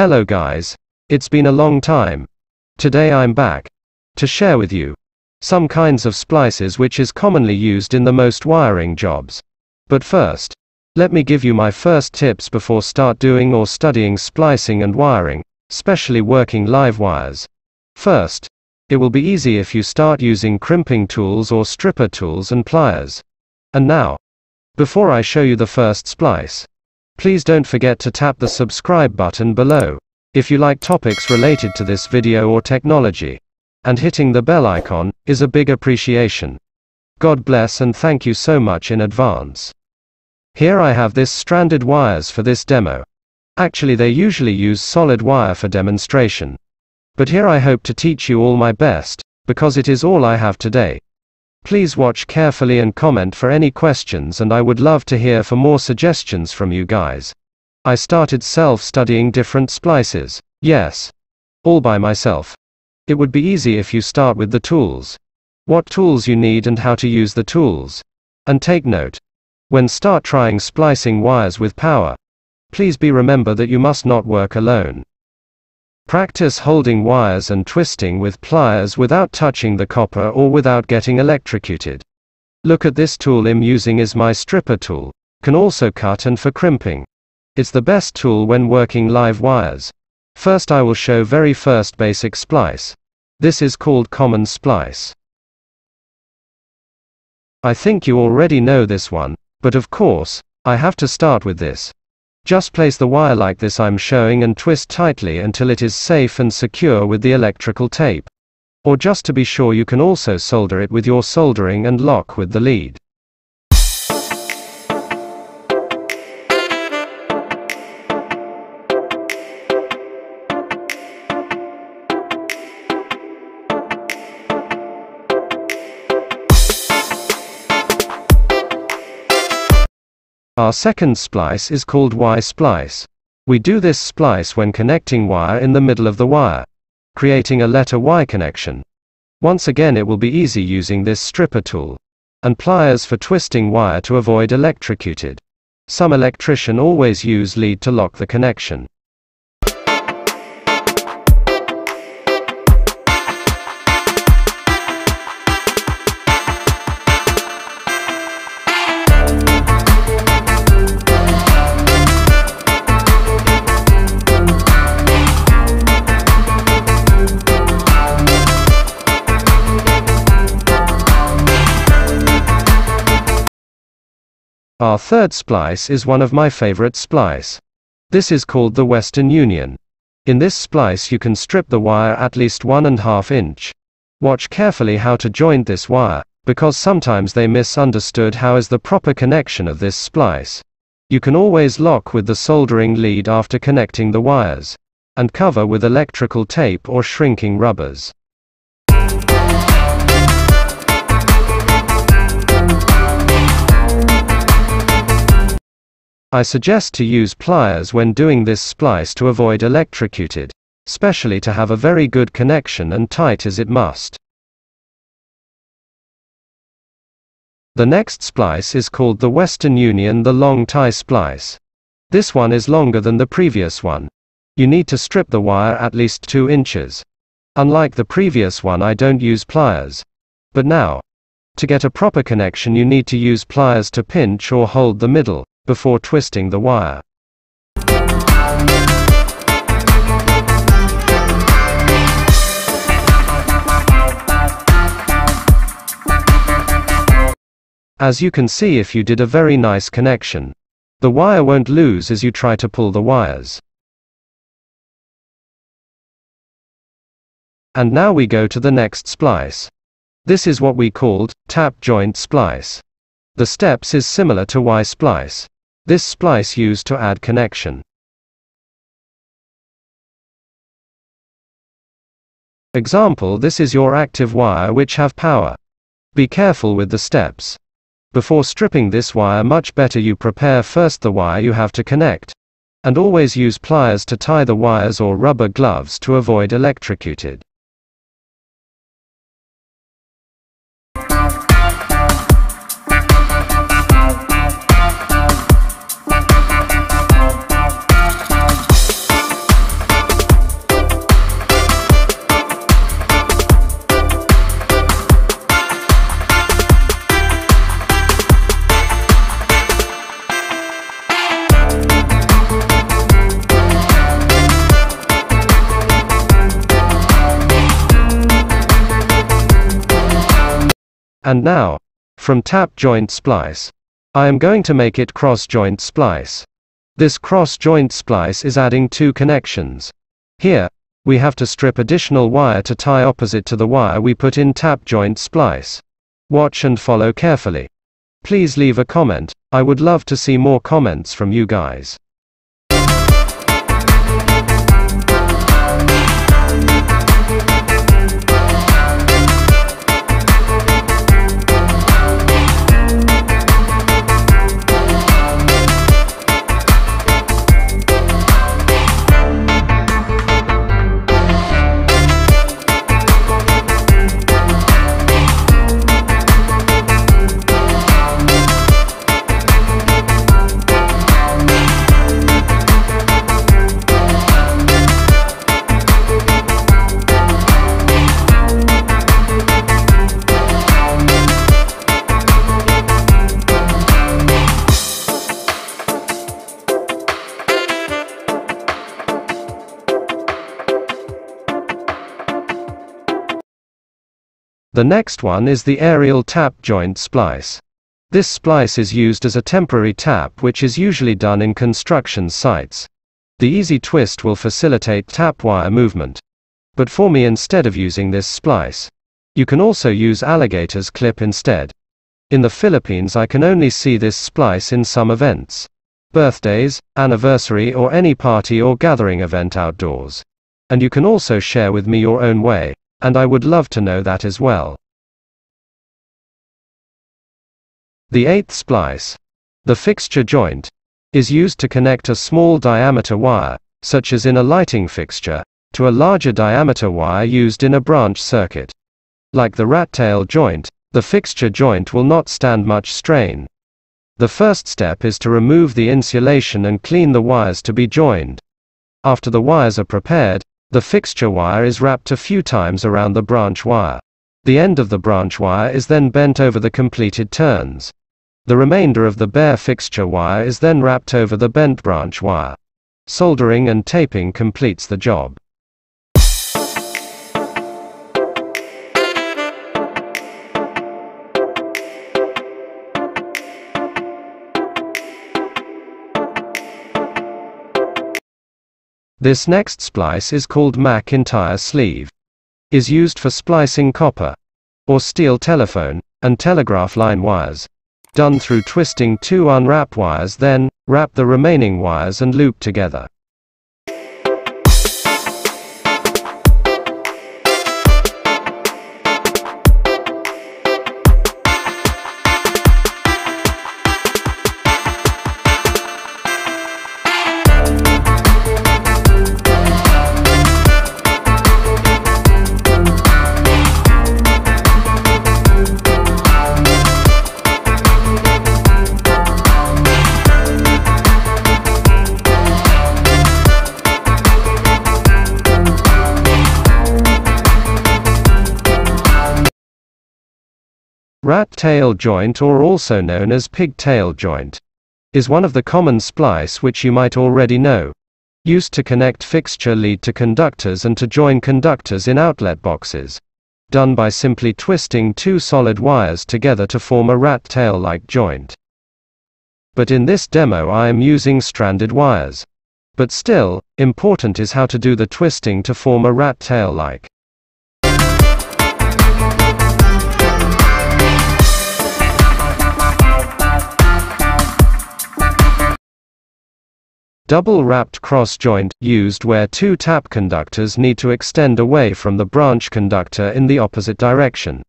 Hello guys. It's been a long time. Today I'm back to share with you some kinds of splices which is commonly used in the most wiring jobs. But first, let me give you my first tips before start doing or studying splicing and wiring, especially working live wires. First, it will be easy if you start using crimping tools or stripper tools and pliers. And now, before I show you the first splice, please don't forget to tap the subscribe button below, if you like topics related to this video or technology. And hitting the bell icon is a big appreciation. God bless and thank you so much in advance. Here I have this stranded wires for this demo. Actually they usually use solid wire for demonstration. But here I hope to teach you all my best, because it is all I have today. Please watch carefully and comment for any questions, and I would love to hear for more suggestions from you guys. I started self-studying different splices. Yes. All by myself. It would be easy if you start with the tools. What tools you need and how to use the tools. And take note. When start trying splicing wires with power, please remember that you must not work alone. Practice holding wires and twisting with pliers without touching the copper or without getting electrocuted. Look at this tool I'm using is my stripper tool. Can also cut and for crimping. It's the best tool when working live wires. First I will show very first basic splice. This is called common splice. I think you already know this one, but of course, I have to start with this. Just place the wire like this I'm showing and twist tightly until it is safe and secure with the electrical tape. Or just to be sure you can also solder it with your soldering and lock with the lead. Our second splice is called Y-splice. We do this splice when connecting wire in the middle of the wire, creating a letter Y connection. Once again it will be easy using this stripper tool, and pliers for twisting wire to avoid electrocuted. Some electrician always use lead to lock the connection. Our third splice is one of my favorite splice. This is called the Western Union. In this splice you can strip the wire at least 1.5 inch. Watch carefully how to joint this wire, because sometimes they misunderstood how is the proper connection of this splice. You can always lock with the soldering lead after connecting the wires, and cover with electrical tape or shrinking rubbers. I suggest to use pliers when doing this splice to avoid electrocuted, especially to have a very good connection and tight as it must. The next splice is called the Western Union, the long tie splice. This one is longer than the previous one. You need to strip the wire at least 2 inches. Unlike the previous one I don't use pliers. But now, to get a proper connection you need to use pliers to pinch or hold the middle, before twisting the wire. As you can see, if you did a very nice connection, the wire won't lose as you try to pull the wires. And now we go to the next splice. This is what we called tap joint splice. The steps is similar to Y-splice. This splice used to add connection. Example, this is your active wire which have power. Be careful with the steps. Before stripping this wire much better you prepare first the wire you have to connect. And always use pliers to tie the wires or rubber gloves to avoid electrocuted. And now, from tap joint splice, I am going to make it cross joint splice. This cross joint splice is adding two connections. Here, we have to strip additional wire to tie opposite to the wire we put in tap joint splice. Watch and follow carefully. Please leave a comment, I would love to see more comments from you guys. The next one is the aerial tap joint splice. This splice is used as a temporary tap which is usually done in construction sites. The easy twist will facilitate tap wire movement. But for me, instead of using this splice, you can also use alligator's clip instead. In the Philippines I can only see this splice in some events. Birthdays, anniversary or any party or gathering event outdoors. And you can also share with me your own way. And I would love to know that as well. The eighth splice, the fixture joint, is used to connect a small diameter wire, such as in a lighting fixture, to a larger diameter wire used in a branch circuit. Like the rat tail joint, the fixture joint will not stand much strain. The first step is to remove the insulation and clean the wires to be joined. After the wires are prepared, the fixture wire is wrapped a few times around the branch wire. The end of the branch wire is then bent over the completed turns. The remainder of the bare fixture wire is then wrapped over the bent branch wire. Soldering and taping completes the job. This next splice is called McIntyre sleeve. Is used for splicing copper or steel telephone and telegraph line wires. Done through twisting two unwrapped wires, then wrap the remaining wires and loop together. Rat tail joint, or also known as pigtail joint, is one of the common splice which you might already know. Used to connect fixture lead to conductors and to join conductors in outlet boxes. Done by simply twisting two solid wires together to form a rat tail-like joint. But in this demo I am using stranded wires. But still, important is how to do the twisting to form a rat tail-like. Double-wrapped cross joint, used where two tap conductors need to extend away from the branch conductor in the opposite direction.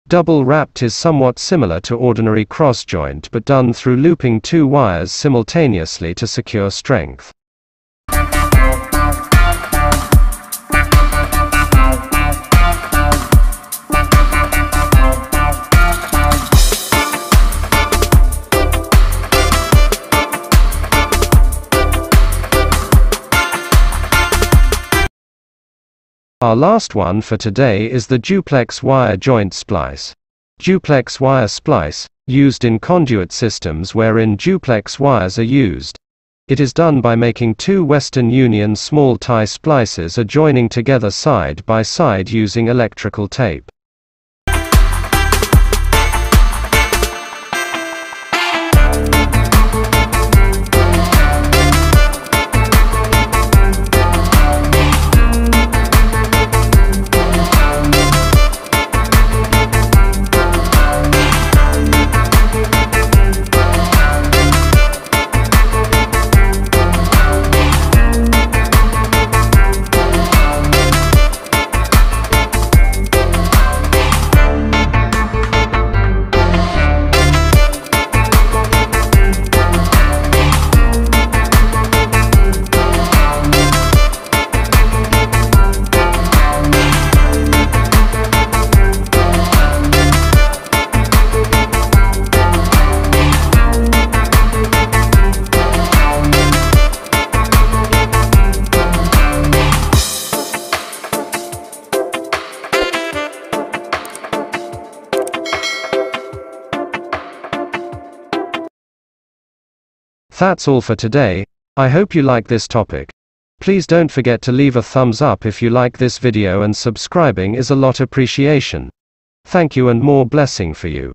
Double-wrapped is somewhat similar to ordinary cross joint but done through looping two wires simultaneously to secure strength. Our last one for today is the duplex wire joint splice. Duplex wire splice, used in conduit systems wherein duplex wires are used. It is done by making two Western Union small tie splices adjoining together side by side using electrical tape. That's all for today. I hope you like this topic. Please don't forget to leave a thumbs up if you like this video, and subscribing is a lot appreciation. Thank you and more blessing for you.